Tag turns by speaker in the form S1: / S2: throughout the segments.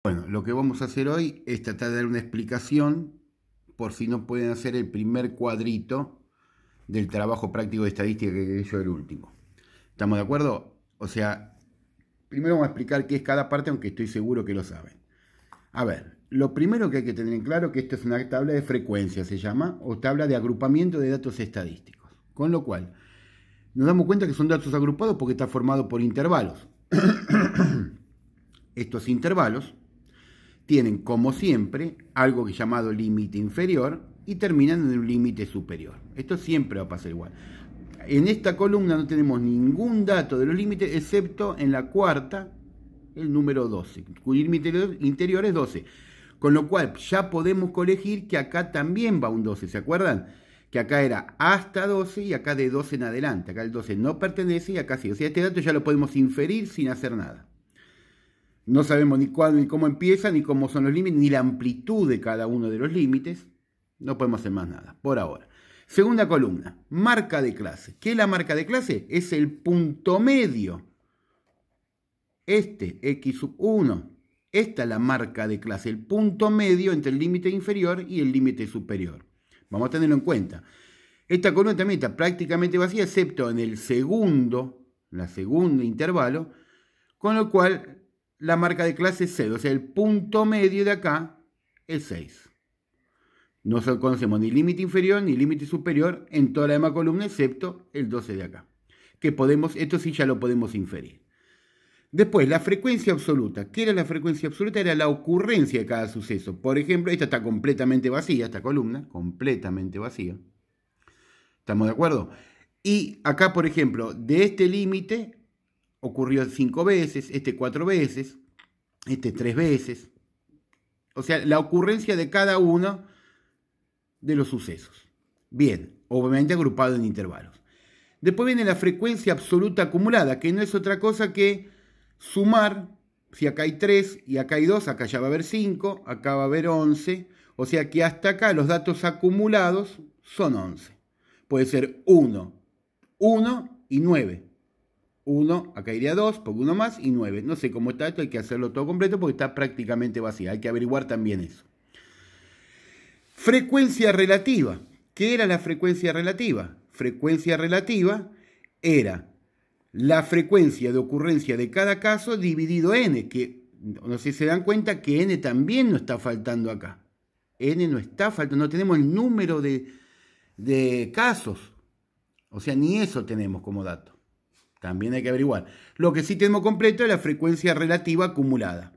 S1: Bueno, lo que vamos a hacer hoy es tratar de dar una explicación por si no pueden hacer el primer cuadrito del trabajo práctico de estadística que yo el último. ¿Estamos de acuerdo? O sea, primero vamos a explicar qué es cada parte, aunque estoy seguro que lo saben. A ver, lo primero que hay que tener en claro es que esto es una tabla de frecuencia, se llama, o tabla de agrupamiento de datos estadísticos. Con lo cual, nos damos cuenta que son datos agrupados porque está formado por intervalos. Estos intervalos tienen, como siempre, algo que es llamado límite inferior y terminan en un límite superior. Esto siempre va a pasar igual. En esta columna no tenemos ningún dato de los límites, excepto en la cuarta, el número 12, cuyo límite interior es 12. Con lo cual ya podemos colegir que acá también va un 12, ¿se acuerdan? Que acá era hasta 12 y acá de 12 en adelante. Acá el 12 no pertenece y acá sí. O sea, este dato ya lo podemos inferir sin hacer nada. No sabemos ni cuándo, ni cómo empieza, ni cómo son los límites, ni la amplitud de cada uno de los límites. No podemos hacer más nada, por ahora. Segunda columna, marca de clase. ¿Qué es la marca de clase? Es el punto medio. X1. Esta es la marca de clase, el punto medio entre el límite inferior y el límite superior. Vamos a tenerlo en cuenta. Esta columna también está prácticamente vacía, excepto en el segundo intervalo, con lo cual la marca de clase es 0, o sea, el punto medio de acá es 6. No conocemos ni límite inferior ni límite superior en toda la demás columna, excepto el 12 de acá. Esto sí ya lo podemos inferir. Después, la frecuencia absoluta. ¿Qué era la frecuencia absoluta? Era la ocurrencia de cada suceso. Por ejemplo, esta está completamente vacía, esta columna, completamente vacía. ¿Estamos de acuerdo? Y acá, por ejemplo, de este límite ocurrió 5 veces, este 4 veces, este 3 veces. O sea, la ocurrencia de cada uno de los sucesos. Bien, obviamente agrupado en intervalos. Después viene la frecuencia absoluta acumulada, que no es otra cosa que sumar. Si acá hay 3 y acá hay 2, acá ya va a haber 5, acá va a haber 11. O sea que hasta acá los datos acumulados son 11. Puede ser 1, 1 y 9. 1, acá iría 2, porque 1 más y 9. No sé cómo está esto, hay que hacerlo todo completo porque está prácticamente vacía. Hay que averiguar también eso. Frecuencia relativa. ¿Qué era la frecuencia relativa? Frecuencia relativa era la frecuencia de ocurrencia de cada caso dividido n, que no sé si se dan cuenta que n también no está faltando acá. N no está faltando, no tenemos el número de casos. O sea, ni eso tenemos como dato. También hay que averiguar. Lo que sí tenemos completo es la frecuencia relativa acumulada.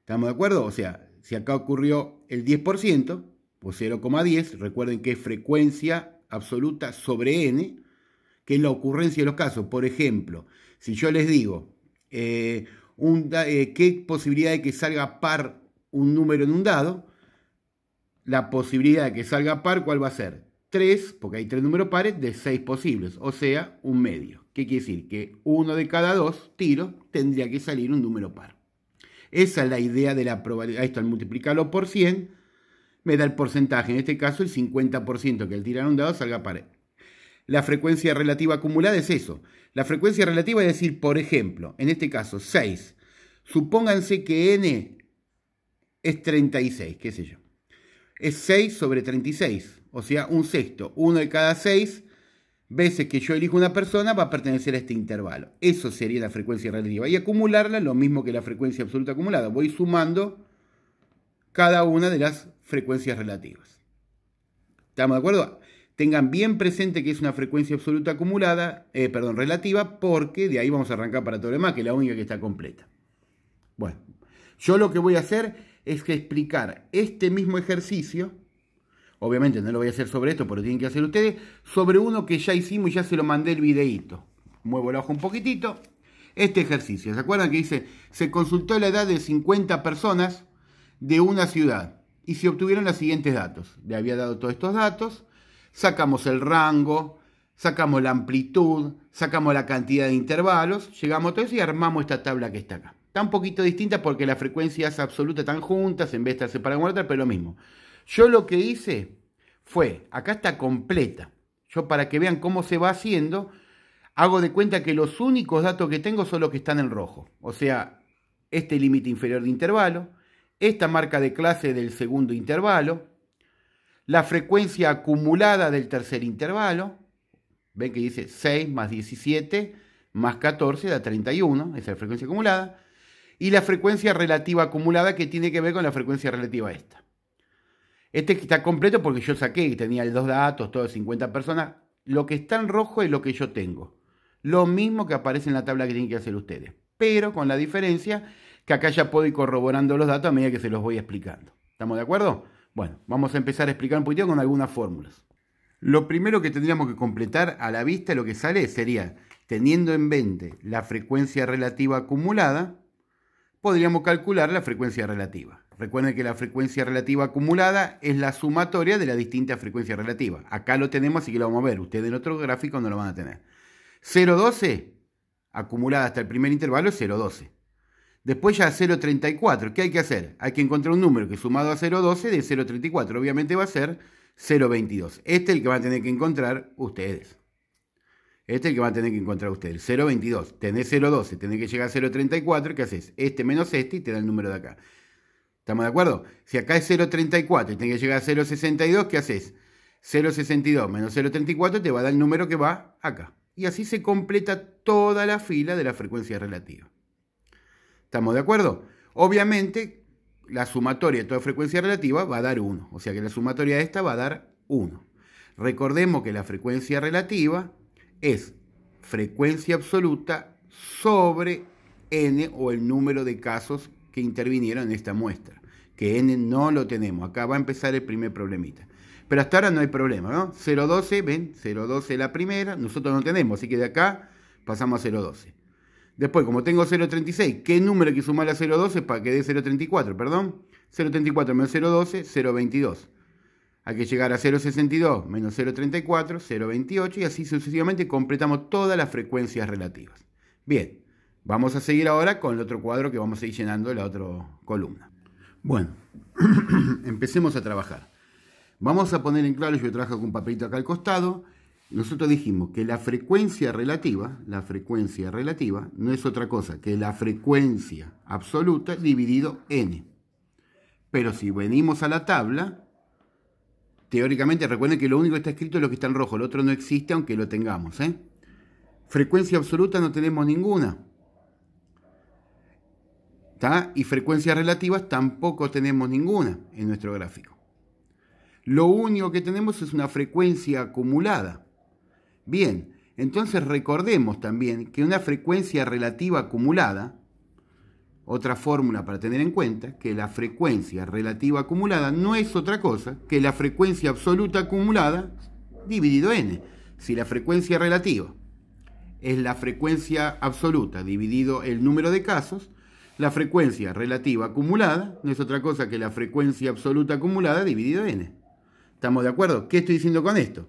S1: ¿Estamos de acuerdo? O sea, si acá ocurrió el 10%, pues 0,10, recuerden que es frecuencia absoluta sobre n, que es la ocurrencia de los casos. Por ejemplo, si yo les digo, ¿qué posibilidad de que salga par un número en un dado? La posibilidad de que salga par, ¿cuál va a ser? 3, porque hay 3 números pares, de 6 posibles, o sea, un medio. ¿Qué quiere decir? Que uno de cada 2 tiros tendría que salir un número par. Esa es la idea de la probabilidad. Esto al multiplicarlo por 100 me da el porcentaje, en este caso el 50% que al tirar un dado salga par. La frecuencia relativa acumulada es eso. La frecuencia relativa es decir, por ejemplo, en este caso 6. Supónganse que n es 36, qué sé yo. Es 6 sobre 36. O sea, un sexto. 1 de cada 6 veces que yo elijo una persona va a pertenecer a este intervalo. Eso sería la frecuencia relativa. Y acumularla lo mismo que la frecuencia absoluta acumulada. Voy sumando cada una de las frecuencias relativas. ¿Estamos de acuerdo? Tengan bien presente que es una frecuencia absoluta relativa, porque de ahí vamos a arrancar para todo lo demás, que es la única que está completa. Bueno, yo lo que voy a hacer es que explicar este mismo ejercicio. Obviamente no lo voy a hacer sobre esto, pero tienen que hacer ustedes, sobre uno que ya hicimos y ya se lo mandé el videíto. Muevo la hoja un poquitito. Este ejercicio, ¿se acuerdan que dice? Se consultó la edad de 50 personas de una ciudad y se obtuvieron los siguientes datos. Le había dado todos estos datos, sacamos el rango, sacamos la amplitud, sacamos la cantidad de intervalos, llegamos a todo eso y armamos esta tabla que está acá. Está un poquito distinta porque las frecuencias absolutas están juntas, en vez de estar separadas con otras, pero lo mismo. Yo lo que hice fue, acá está completa. Yo para que vean cómo se va haciendo, hago de cuenta que los únicos datos que tengo son los que están en rojo. O sea, este límite inferior de intervalo, esta marca de clase del segundo intervalo, la frecuencia acumulada del tercer intervalo, ven que dice 6 más 17 más 14 da 31, esa es la frecuencia acumulada, y la frecuencia relativa acumulada que tiene que ver con la frecuencia relativa a esta. Este está completo porque yo saqué, tenía los datos, todos 50 personas. Lo que está en rojo es lo que yo tengo. Lo mismo que aparece en la tabla que tienen que hacer ustedes. Pero con la diferencia que acá ya puedo ir corroborando los datos a medida que se los voy explicando. ¿Estamos de acuerdo? Bueno, vamos a empezar a explicar un poquito con algunas fórmulas. Lo primero que tendríamos que completar a la vista, lo que sale sería, teniendo en mente la frecuencia relativa acumulada, podríamos calcular la frecuencia relativa. Recuerden que la frecuencia relativa acumulada es la sumatoria de las distintas frecuencias relativas. Acá lo tenemos, así que lo vamos a ver. Ustedes en otro gráfico no lo van a tener. 0,12 acumulada hasta el primer intervalo es 0,12. Después ya 0,34. ¿Qué hay que hacer? Hay que encontrar un número que sumado a 0,12 de 0,34. Obviamente va a ser 0,22. Este es el que van a tener que encontrar ustedes. Este es el que van a tener que encontrar ustedes. 0,22. Tenés 0,12. Tenés que llegar a 0,34. ¿Qué haces? Este menos este y te da el número de acá. ¿Estamos de acuerdo? Si acá es 0,34 y tenés que llegar a 0,62, ¿qué haces? 0,62 menos 0,34 te va a dar el número que va acá. Y así se completa toda la fila de la frecuencia relativa. ¿Estamos de acuerdo? Obviamente, la sumatoria de toda frecuencia relativa va a dar 1. O sea que la sumatoria de esta va a dar 1. Recordemos que la frecuencia relativa es frecuencia absoluta sobre n o el número de casos que intervinieron en esta muestra. Que n no lo tenemos. Acá va a empezar el primer problemita. Pero hasta ahora no hay problema, ¿no? 0,12, ven, 0,12 la primera, nosotros no tenemos, así que de acá pasamos a 0,12. Después, como tengo 0,36, ¿qué número hay que sumarle a 0,12 para que dé 0,34? Perdón, 0,34 menos 0,12, 0,22. Hay que llegar a 0,62 menos 0,34, 0,28 y así sucesivamente completamos todas las frecuencias relativas. Bien, vamos a seguir ahora con el otro cuadro que vamos a ir llenando la otra columna. Bueno, empecemos a trabajar. Vamos a poner en claro, yo trabajo con un papelito acá al costado. Nosotros dijimos que la frecuencia relativa no es otra cosa que la frecuencia absoluta dividido n. Pero si venimos a la tabla, teóricamente recuerden que lo único que está escrito es lo que está en rojo, el otro no existe aunque lo tengamos. Frecuencia absoluta no tenemos ninguna. ¿Tá? Y frecuencias relativas tampoco tenemos ninguna en nuestro gráfico. Lo único que tenemos es una frecuencia acumulada. Bien, entonces recordemos también que una frecuencia relativa acumulada, otra fórmula para tener en cuenta, que la frecuencia relativa acumulada no es otra cosa que la frecuencia absoluta acumulada dividido n. Si la frecuencia relativa es la frecuencia absoluta dividido el número de casos, la frecuencia relativa acumulada no es otra cosa que la frecuencia absoluta acumulada dividido n. ¿Estamos de acuerdo? ¿Qué estoy diciendo con esto?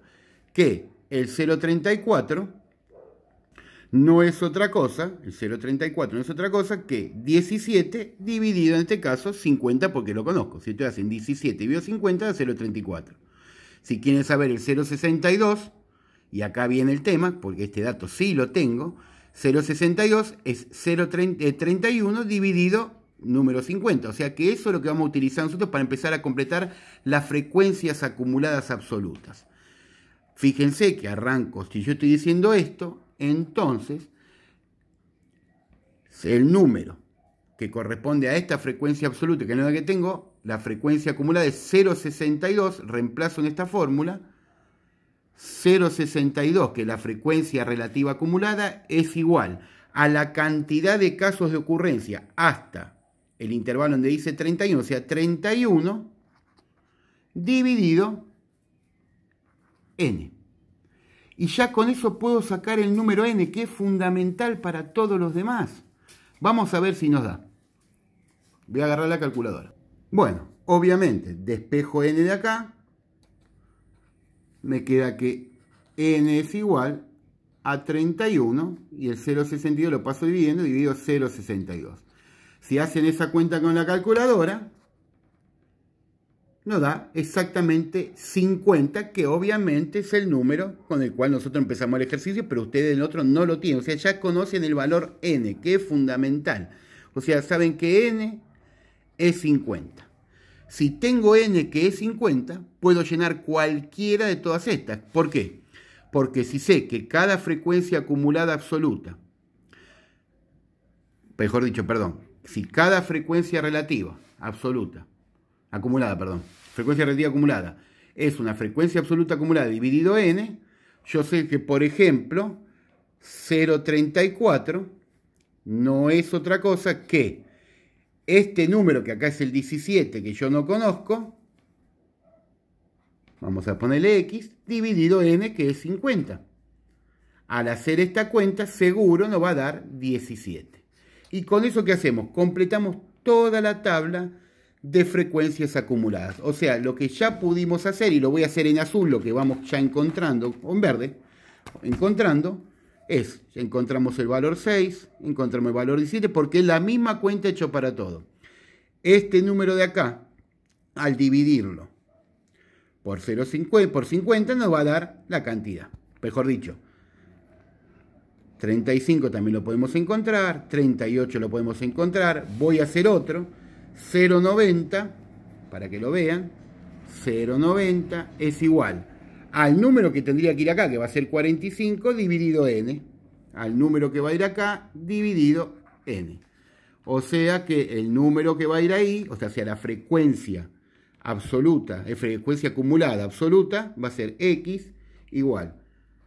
S1: Que el 0,34 no es otra cosa, que 17 dividido en este caso 50 porque lo conozco. Si ustedes hacen 17 dividido 50 da 0,34. Si quieren saber el 0,62, y acá viene el tema, porque este dato sí lo tengo, 0,62 es 0,31 dividido número 50, o sea que eso es lo que vamos a utilizar nosotros para empezar a completar las frecuencias acumuladas absolutas. Fíjense que arranco, si yo estoy diciendo esto, entonces el número que corresponde a esta frecuencia absoluta, que es la que tengo, la frecuencia acumulada es 0,62, reemplazo en esta fórmula, 0,62, que la frecuencia relativa acumulada es igual a la cantidad de casos de ocurrencia hasta el intervalo donde dice 31, o sea, 31 dividido n. Y ya con eso puedo sacar el número n, que es fundamental para todos los demás. Vamos a ver si nos da. Voy a agarrar la calculadora. Bueno, obviamente, despejo n de acá. Me queda que n es igual a 31 y el 0,62 lo paso dividiendo, divido 0,62. Si hacen esa cuenta con la calculadora, nos da exactamente 50, que obviamente es el número con el cual nosotros empezamos el ejercicio, pero ustedes en el otro no lo tienen. O sea, ya conocen el valor n, que es fundamental. O sea, saben que n es 50. Si tengo n que es 50, puedo llenar cualquiera de todas estas. ¿Por qué? Porque si sé que cada frecuencia acumulada absoluta, mejor dicho, perdón, si cada frecuencia relativa absoluta, acumulada, perdón, frecuencia relativa acumulada, es una frecuencia absoluta acumulada dividido n, yo sé que, por ejemplo, 0,34 no es otra cosa que este número, que acá es el 17, que yo no conozco, vamos a ponerle x, dividido n, que es 50. Al hacer esta cuenta, seguro nos va a dar 17. Y con eso, ¿qué hacemos? Completamos toda la tabla de frecuencias acumuladas. O sea, lo que ya pudimos hacer, y lo voy a hacer en azul, lo que vamos ya encontrando, o en verde, encontrando, es, encontramos el valor 6, encontramos el valor 17, porque es la misma cuenta hecho para todo. Este número de acá, al dividirlo por 0,50, por 50, nos va a dar la cantidad. Mejor dicho, 35 también lo podemos encontrar, 38 lo podemos encontrar. Voy a hacer otro, 0,90, para que lo vean, 0,90 es igual al número que tendría que ir acá, que va a ser 45, dividido n, al número que va a ir acá, dividido n. O sea que el número que va a ir ahí, o sea, la frecuencia absoluta, frecuencia acumulada absoluta, va a ser x igual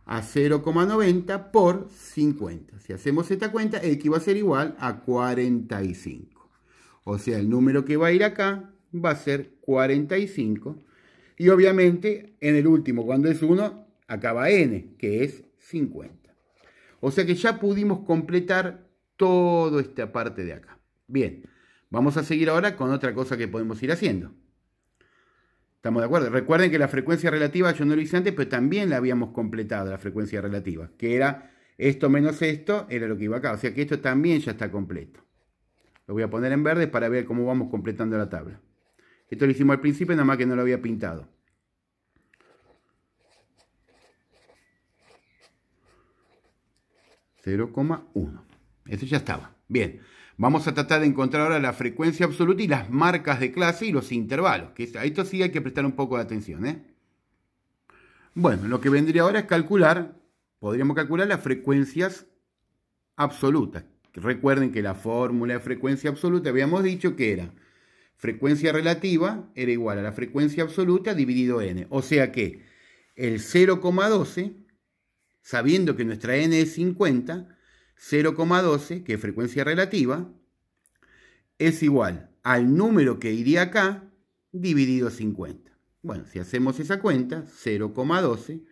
S1: a 0,90 por 50. Si hacemos esta cuenta, x va a ser igual a 45. O sea, el número que va a ir acá va a ser 45. Y obviamente, en el último, cuando es 1, acá va n, que es 50. O sea que ya pudimos completar toda esta parte de acá. Bien, vamos a seguir ahora con otra cosa que podemos ir haciendo. ¿Estamos de acuerdo? Recuerden que la frecuencia relativa yo no lo hice antes, pero también la habíamos completado, la frecuencia relativa, que era esto menos esto, era lo que iba acá. O sea que esto también ya está completo. Lo voy a poner en verde para ver cómo vamos completando la tabla. Esto lo hicimos al principio, nada más que no lo había pintado. (0,1). Eso ya estaba. Bien. Vamos a tratar de encontrar ahora la frecuencia absoluta y las marcas de clase y los intervalos. Que a esto sí hay que prestar un poco de atención, ¿eh? Bueno, lo que vendría ahora es calcular, podríamos calcular las frecuencias absolutas. Recuerden que la fórmula de frecuencia absoluta habíamos dicho que era frecuencia relativa era igual a la frecuencia absoluta dividido n. O sea que el 0,12, sabiendo que nuestra n es 50, 0,12, que es frecuencia relativa, es igual al número que iría acá dividido 50. Bueno, si hacemos esa cuenta, 0,12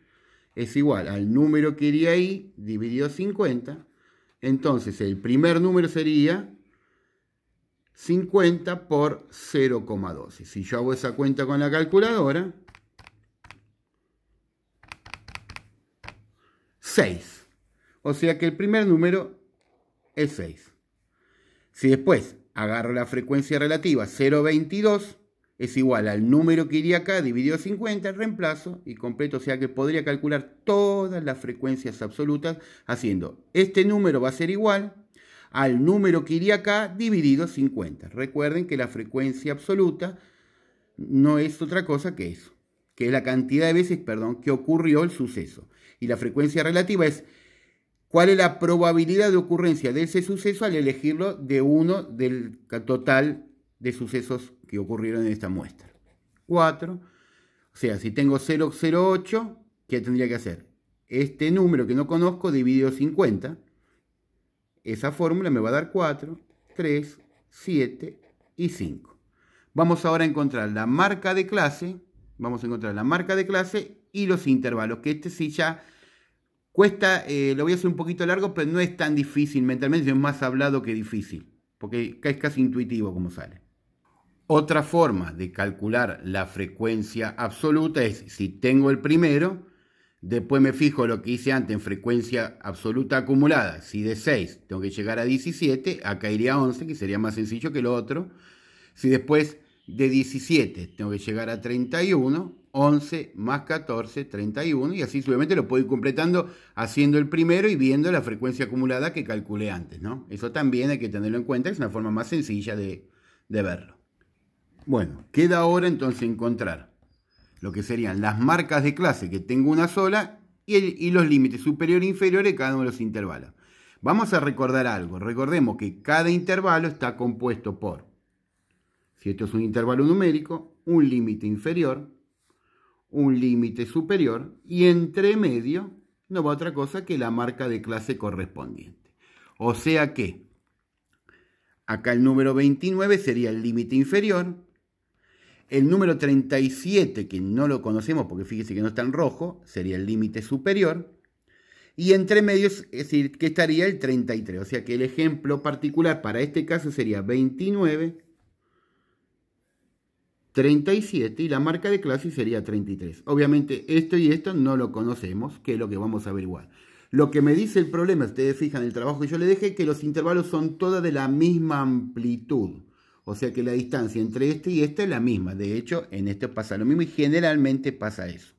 S1: es igual al número que iría ahí dividido 50. Entonces el primer número sería 50 por 0,12. Si yo hago esa cuenta con la calculadora, 6. O sea que el primer número es 6. Si después agarro la frecuencia relativa 0,22, es igual al número que iría acá dividido 50, reemplazo y completo. O sea que podría calcular todas las frecuencias absolutas haciendo este número va a ser igual al número que iría acá dividido 50. Recuerden que la frecuencia absoluta no es otra cosa que eso, que es la cantidad de veces, que ocurrió el suceso. Y la frecuencia relativa es cuál es la probabilidad de ocurrencia de ese suceso al elegirlo de uno del total de sucesos que ocurrieron en esta muestra. 4. O sea, si tengo 0,08, ¿qué tendría que hacer? Este número que no conozco dividido 50. Esa fórmula me va a dar 4, 3, 7 y 5. Vamos ahora a encontrar la marca de clase. Vamos a encontrar la marca de clase y los intervalos, que este sí ya cuesta, lo voy a hacer un poquito largo, pero no es tan difícil mentalmente, es más hablado que difícil, porque es casi intuitivo como sale. Otra forma de calcular la frecuencia absoluta es, si tengo el primero, después me fijo lo que hice antes en frecuencia absoluta acumulada. Si de 6 tengo que llegar a 17, acá iría a 11, que sería más sencillo que lo otro. Si después de 17 tengo que llegar a 31, 11 más 14, 31, y así suavemente lo puedo ir completando haciendo el primero y viendo la frecuencia acumulada que calculé antes, ¿no? Eso también hay que tenerlo en cuenta, es una forma más sencilla de verlo. Bueno, queda ahora entonces encontrar lo que serían las marcas de clase, que tengo una sola, y los límites superior e inferior de cada uno de los intervalos. Vamos a recordar algo. Recordemos que cada intervalo está compuesto por, si esto es un intervalo numérico, un límite inferior, un límite superior, y entre medio no va otra cosa que la marca de clase correspondiente. O sea que acá el número 29 sería el límite inferior, el número 37, que no lo conocemos porque fíjese que no está en rojo, sería el límite superior, y entre medio es decir, que estaría el 33. O sea que el ejemplo particular para este caso sería 29, 37, y la marca de clase sería 33. Obviamente esto y esto no lo conocemos, que es lo que vamos a averiguar. Lo que me dice el problema, ustedes fijan el trabajo que yo le dejé, que los intervalos son todos de la misma amplitud. O sea que la distancia entre este y este es la misma. De hecho, en este pasa lo mismo y generalmente pasa eso.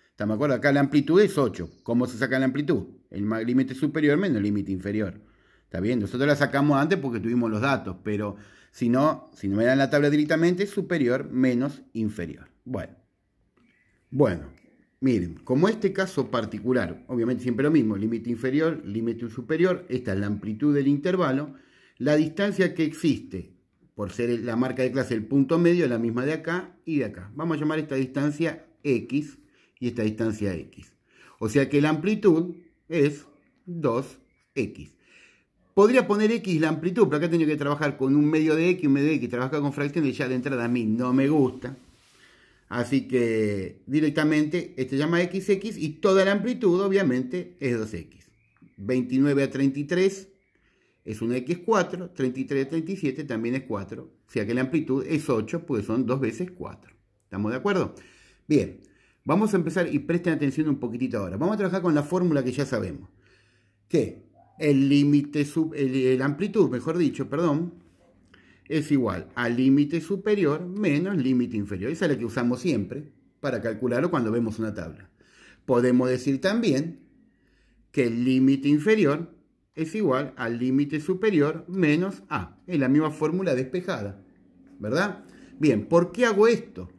S1: ¿Estamos de acuerdo? Acá la amplitud es 8. ¿Cómo se saca la amplitud? El límite superior menos el límite inferior. ¿Está bien? Nosotros la sacamos antes porque tuvimos los datos, pero si no me dan la tabla directamente, es superior menos inferior. Bueno, miren, como este caso particular, obviamente siempre lo mismo, límite inferior, límite superior, esta es la amplitud del intervalo, la distancia que existe, por ser la marca de clase el punto medio, es la misma de acá y de acá. Vamos a llamar esta distancia X y esta distancia X. O sea que la amplitud es 2X. Podría poner X la amplitud, pero acá tengo que trabajar con un medio de X, un medio de X, trabajar con fracciones y ya de entrada a mí no me gusta. Así que directamente este se llama XX y toda la amplitud obviamente es 2X. 29 a 33 es una X4, 33 a 37 también es 4. O sea que la amplitud es 8, pues son 2 veces 4. ¿Estamos de acuerdo? Bien, vamos a empezar y presten atención un poquitito ahora. Vamos a trabajar con la fórmula que ya sabemos. Que la amplitud, mejor dicho, perdón, es igual al límite superior menos límite inferior. Esa es la que usamos siempre para calcularlo cuando vemos una tabla. Podemos decir también que el límite inferior es igual al límite superior menos A. Es la misma fórmula despejada, ¿verdad? Bien, ¿por qué hago esto?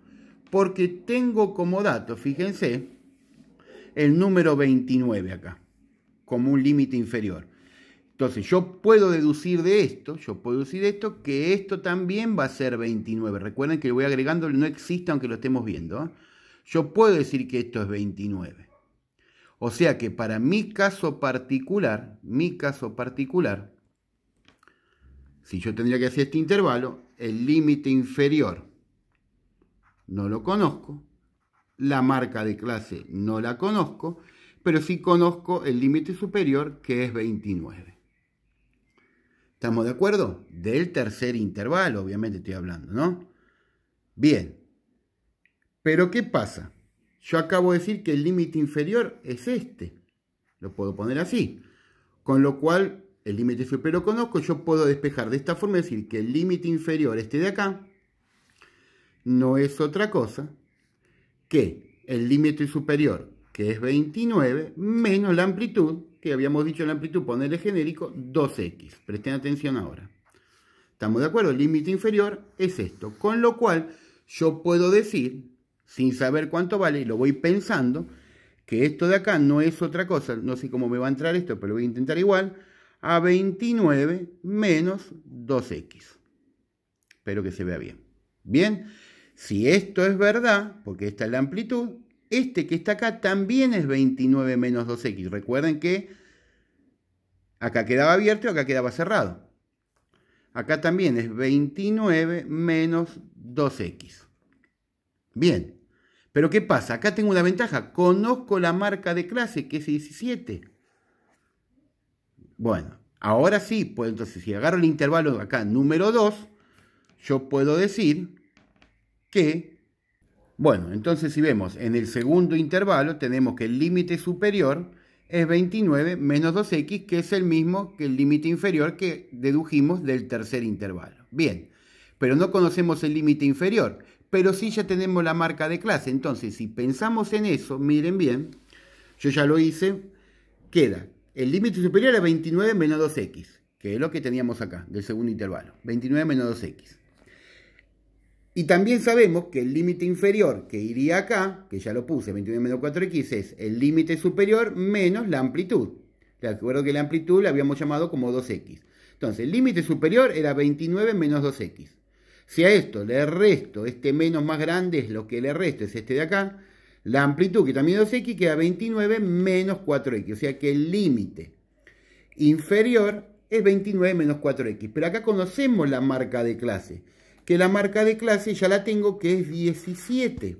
S1: Porque tengo como dato, fíjense, el número 29 acá, como un límite inferior. Entonces yo puedo deducir de esto, que esto también va a ser 29. Recuerden que lo voy agregando, no existe aunque lo estemos viendo, ¿eh? Yo puedo decir que esto es 29. O sea que para mi caso particular, si yo tendría que hacer este intervalo, el límite inferior no lo conozco, la marca de clase no la conozco, pero sí conozco el límite superior que es 29. ¿Estamos de acuerdo? Del tercer intervalo, obviamente estoy hablando, ¿no? Bien. Pero ¿qué pasa? Yo acabo de decir que el límite inferior es este. Lo puedo poner así. Con lo cual, el límite superior lo conozco. Yo puedo despejar de esta forma y decir que el límite inferior, este de acá, no es otra cosa que el límite superior, que es 29, menos la amplitud, que habíamos dicho la amplitud, ponerle genérico, 2X. Presten atención ahora. ¿Estamos de acuerdo? El límite inferior es esto. Con lo cual, yo puedo decir, sin saber cuánto vale, y lo voy pensando, que esto de acá no es otra cosa, no sé cómo me va a entrar esto, pero lo voy a intentar igual, a 29 menos 2X. Espero que se vea bien. Bien, si esto es verdad, porque esta es la amplitud, este que está acá también es 29 menos 2X. Recuerden que acá quedaba abierto y acá quedaba cerrado. Acá también es 29 menos 2X. Bien, pero ¿qué pasa? Acá tengo una ventaja. Conozco la marca de clase, que es 17. Bueno, ahora sí, pues entonces si agarro el intervalo acá, número 2, yo puedo decir que... Bueno, entonces si vemos en el segundo intervalo tenemos que el límite superior es 29 menos 2X, que es el mismo que el límite inferior que dedujimos del tercer intervalo. Bien, pero no conocemos el límite inferior. Pero sí ya tenemos la marca de clase. Entonces, si pensamos en eso, miren bien, yo ya lo hice, queda el límite superior a 29 menos 2x, que es lo que teníamos acá, del segundo intervalo, 29 menos 2x. Y también sabemos que el límite inferior que iría acá, que ya lo puse, 29 menos 4x, es el límite superior menos la amplitud. De acuerdo que la amplitud la habíamos llamado como 2x. Entonces, el límite superior era 29 menos 2x. Si a esto le resto, este menos más grande es lo que le resto, es este de acá, la amplitud, que también es 2x, queda 29 menos 4x. O sea que el límite inferior es 29 menos 4x. Pero acá conocemos la marca de clase, que la marca de clase ya la tengo, que es 17.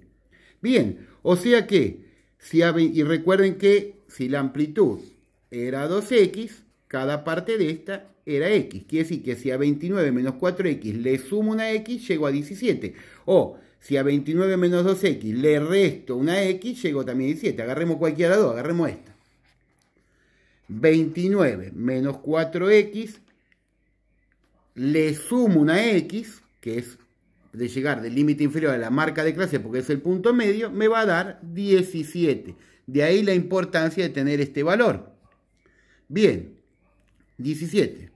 S1: Bien, o sea que, y recuerden que si la amplitud era 2x, cada parte de esta era x. Quiere decir que si a 29 menos 4x le sumo una x, llego a 17. O si a 29 menos 2x le resto una x, llego también a 17. Agarremos cualquiera de las dos, agarremos esta. 29 menos 4x, le sumo una x, que es de llegar del límite inferior a la marca de clase, porque es el punto medio, me va a dar 17. De ahí la importancia de tener este valor. Bien, 17.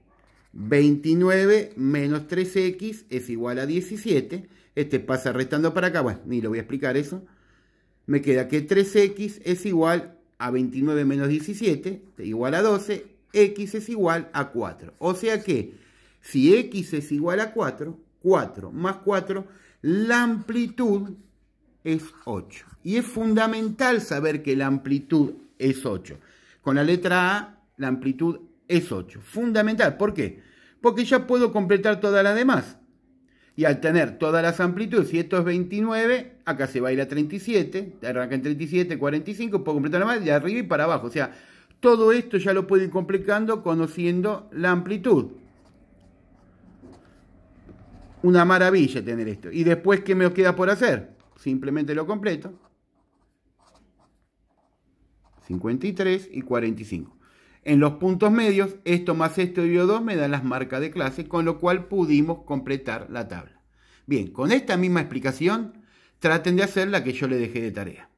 S1: 29 menos 3x es igual a 17. Este pasa restando para acá. Bueno, ni lo voy a explicar eso. Me queda que 3x es igual a 29 menos 17, igual a 12. X es igual a 4. O sea que, si x es igual a 4, 4 más 4, la amplitud es 8. Y es fundamental saber que la amplitud es 8. Con la letra A, la amplitud es 8. Fundamental. ¿Por qué? Porque ya puedo completar todas las demás. Y al tener todas las amplitudes, si esto es 29, acá se va a ir a 37, arranca en 37, 45, puedo completar la más de arriba y para abajo. O sea, todo esto ya lo puedo ir completando conociendo la amplitud. Una maravilla tener esto. Y después, ¿qué me queda por hacer? Simplemente lo completo. 53 y 45. En los puntos medios, esto más esto dividido 2 me da las marcas de clase, con lo cual pudimos completar la tabla. Bien, con esta misma explicación, traten de hacer la que yo le dejé de tarea.